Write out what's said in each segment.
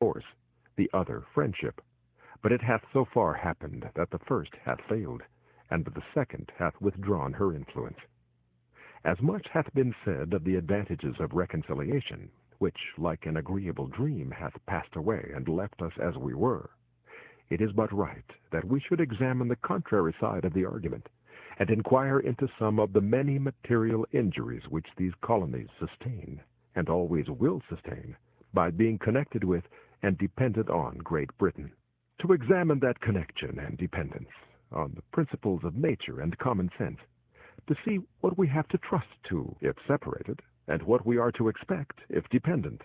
force, the other friendship. But it hath so far happened that the first hath failed, and the second hath withdrawn her influence. As much hath been said of the advantages of reconciliation, which, like an agreeable dream, hath passed away and left us as we were, it is but right that we should examine the contrary side of the argument, and inquire into some of the many material injuries which these colonies sustain, and always will sustain, by being connected with and dependent on Great Britain. To examine that connection and dependence on the principles of nature and common sense, to see what we have to trust to if separated, and what we are to expect if dependent.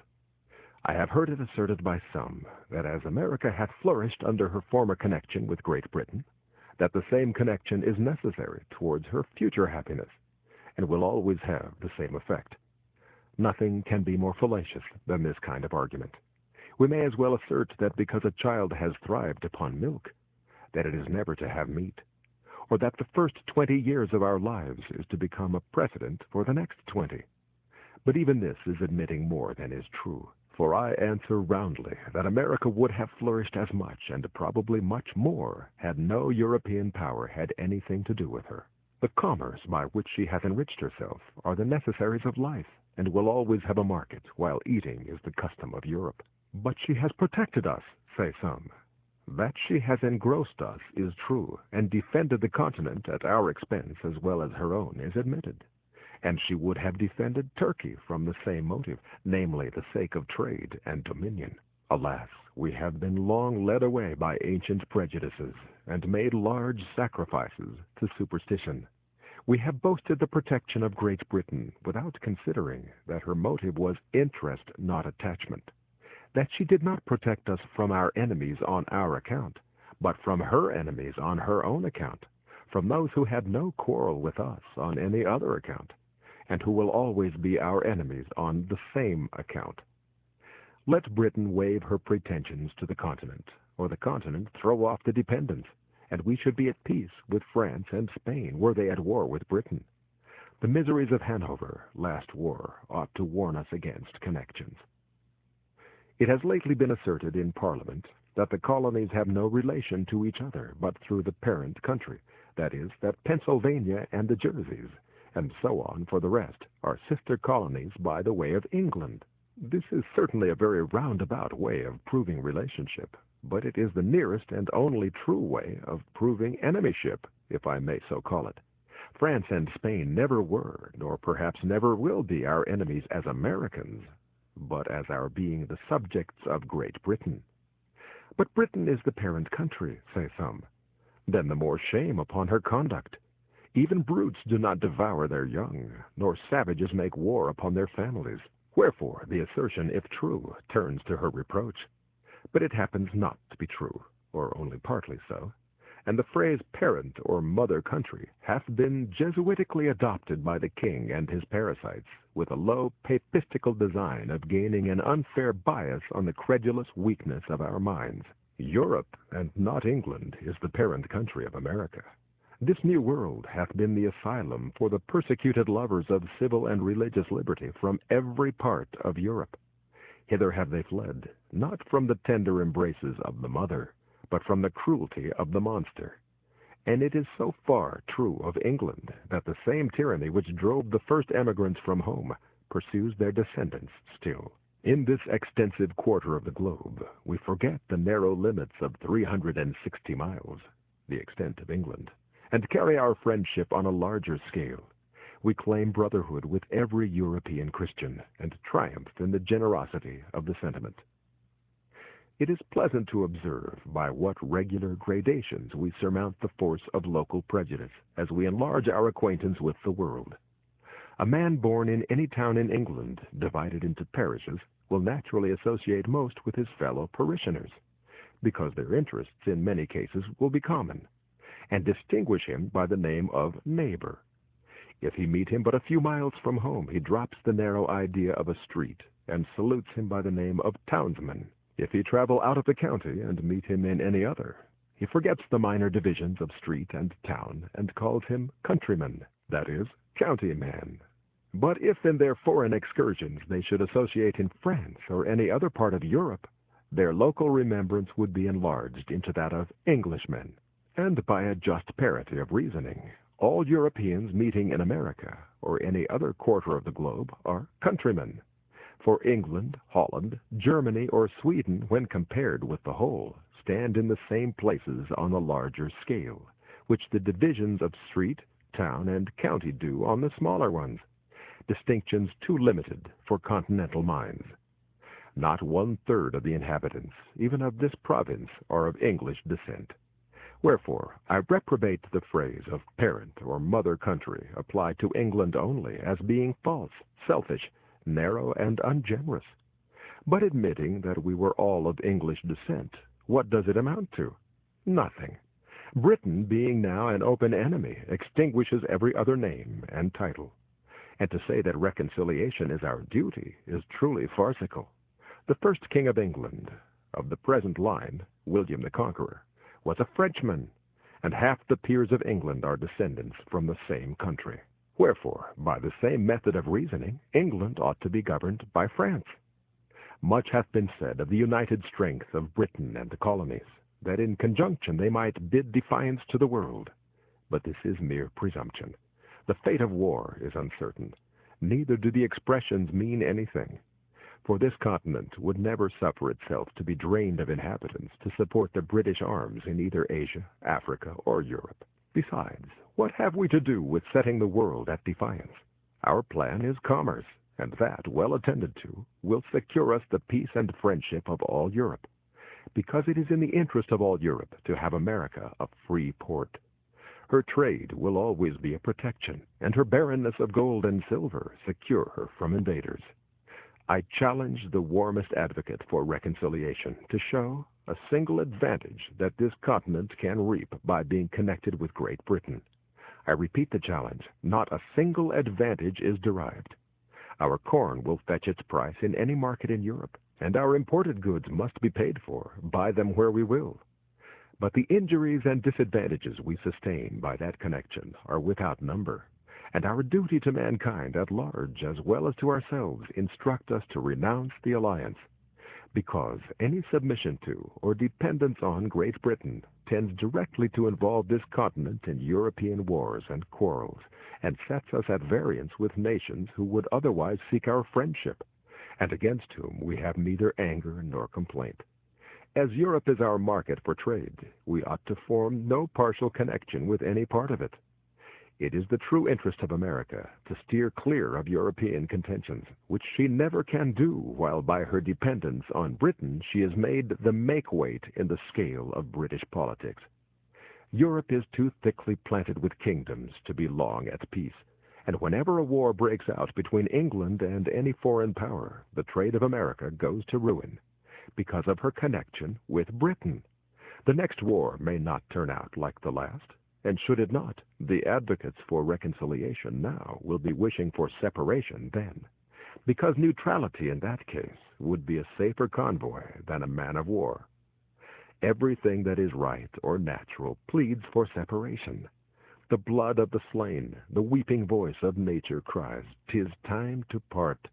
I have heard it asserted by some that as America hath flourished under her former connection with Great Britain, that the same connection is necessary towards her future happiness, and will always have the same effect. Nothing can be more fallacious than this kind of argument. We may as well assert that because a child has thrived upon milk, that it is never to have meat, or that the first 20 years of our lives is to become a precedent for the next 20. But even this is admitting more than is true, for I answer roundly that America would have flourished as much, and probably much more, had no European power had anything to do with her. The commerce by which she hath enriched herself are the necessaries of life, and will always have a market, while eating is the custom of Europe. But she has protected us, say some. That she has engrossed us is true, and defended the continent at our expense as well as her own is admitted. And she would have defended Turkey from the same motive, namely the sake of trade and dominion. Alas, we have been long led away by ancient prejudices, and made large sacrifices to superstition. We have boasted the protection of Great Britain without considering that her motive was interest, not attachment. That she did not protect us from our enemies on our account, but from her enemies on her own account, from those who had no quarrel with us on any other account, and who will always be our enemies on the same account. Let Britain waive her pretensions to the continent, or the continent throw off the dependence, and we should be at peace with France and Spain were they at war with Britain. The miseries of Hanover, last war, ought to warn us against connections. It has lately been asserted in Parliament that the colonies have no relation to each other but through the parent country, that is, that Pennsylvania and the Jerseys, and so on for the rest, are sister colonies by the way of England. This is certainly a very roundabout way of proving relationship, but it is the nearest and only true way of proving enemyship, if I may so call it. France and Spain never were, nor perhaps never will be our enemies as Americans, but as our being the subjects of Great Britain. But Britain is the parent country, say some. Then the more shame upon her conduct. Even brutes do not devour their young, nor savages make war upon their families. Wherefore the assertion, if true, turns to her reproach. But it happens not to be true, or only partly so, and the phrase parent or mother country hath been Jesuitically adopted by the king and his parasites, with a low papistical design of gaining an unfair bias on the credulous weakness of our minds. Europe, and not England, is the parent country of America. This new world hath been the asylum for the persecuted lovers of civil and religious liberty from every part of Europe. Hither have they fled, not from the tender embraces of the mother, but from the cruelty of the monster. And it is so far true of England that the same tyranny which drove the first emigrants from home pursues their descendants still. In this extensive quarter of the globe, we forget the narrow limits of 360 miles, the extent of England, and carry our friendship on a larger scale. We claim brotherhood with every European Christian, and triumph in the generosity of the sentiment. It is pleasant to observe by what regular gradations we surmount the force of local prejudice as we enlarge our acquaintance with the world. A man born in any town in England, divided into parishes, will naturally associate most with his fellow parishioners, because their interests in many cases will be common, and distinguish him by the name of neighbor. If he meet him but a few miles from home, he drops the narrow idea of a street, and salutes him by the name of townsman. If he travel out of the county and meet him in any other, he forgets the minor divisions of street and town, and calls him countryman, that is, county man. But if in their foreign excursions they should associate in France or any other part of Europe, their local remembrance would be enlarged into that of Englishmen, and by a just parity of reasoning, all Europeans meeting in America or any other quarter of the globe are countrymen. For England, Holland, Germany, or Sweden, when compared with the whole, stand in the same places on the larger scale, which the divisions of street, town, and county do on the smaller ones, distinctions too limited for continental minds. Not 1/3 of the inhabitants, even of this province, are of English descent. Wherefore, I reprobate the phrase of parent or mother country applied to England only as being false, selfish, narrow, and ungenerous. But admitting that we were all of English descent, what does it amount to? Nothing. Britain, being now an open enemy, extinguishes every other name and title. And to say that reconciliation is our duty is truly farcical. The first king of England, of the present line, William the Conqueror, was a Frenchman, and half the peers of England are descendants from the same country. Wherefore, by the same method of reasoning, England ought to be governed by France. Much hath been said of the united strength of Britain and the colonies, that in conjunction they might bid defiance to the world. But this is mere presumption. The fate of war is uncertain, neither do the expressions mean anything. For this continent would never suffer itself to be drained of inhabitants to support the British arms in either Asia, Africa, or Europe. Besides, what have we to do with setting the world at defiance? Our plan is commerce, and that, well attended to, will secure us the peace and friendship of all Europe, because it is in the interest of all Europe to have America a free port. Her trade will always be a protection, and her barrenness of gold and silver secure her from invaders. I challenge the warmest advocate for reconciliation to show a single advantage that this continent can reap by being connected with Great Britain. I repeat the challenge. Not a single advantage is derived. Our corn will fetch its price in any market in Europe, and our imported goods must be paid for, buy them where we will. But the injuries and disadvantages we sustain by that connection are without number, and our duty to mankind at large as well as to ourselves instruct us to renounce the alliance, because any submission to or dependence on Great Britain tends directly to involve this continent in European wars and quarrels, and sets us at variance with nations who would otherwise seek our friendship, and against whom we have neither anger nor complaint. As Europe is our market for trade, we ought to form no partial connection with any part of it. It is the true interest of America to steer clear of European contentions, which she never can do while by her dependence on Britain she is made the make-weight in the scale of British politics. Europe is too thickly planted with kingdoms to be long at peace, and whenever a war breaks out between England and any foreign power, the trade of America goes to ruin, because of her connection with Britain. The next war may not turn out like the last, and should it not, the advocates for reconciliation now will be wishing for separation then, because neutrality in that case would be a safer convoy than a man of war. Everything that is right or natural pleads for separation. The blood of the slain, the weeping voice of nature cries, "'Tis time to part."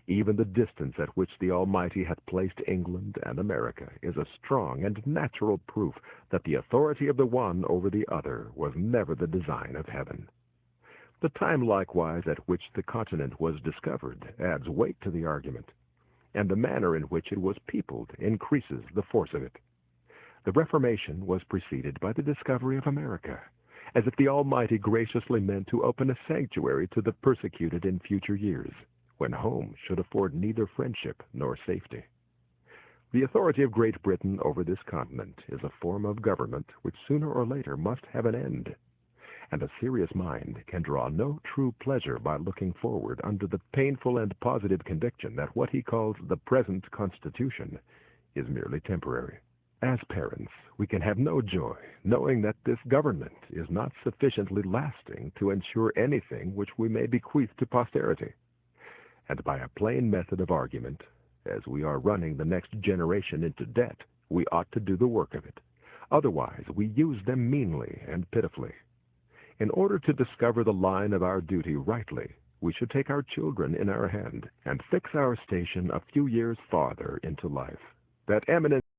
Even the distance at which the Almighty hath placed England and America is a strong and natural proof that the authority of the one over the other was never the design of heaven. The time likewise at which the continent was discovered adds weight to the argument, and the manner in which it was peopled increases the force of it. The Reformation was preceded by the discovery of America, as if the Almighty graciously meant to open a sanctuary to the persecuted in future years, when home should afford neither friendship nor safety. The authority of Great Britain over this continent is a form of government which sooner or later must have an end, and a serious mind can draw no true pleasure by looking forward under the painful and positive conviction that what he calls the present Constitution is merely temporary. As parents, we can have no joy knowing that this government is not sufficiently lasting to ensure anything which we may bequeath to posterity. And by a plain method of argument, as we are running the next generation into debt, we ought to do the work of it. Otherwise, we use them meanly and pitifully. In order to discover the line of our duty rightly, we should take our children in our hand and fix our station a few years farther into life, that eminent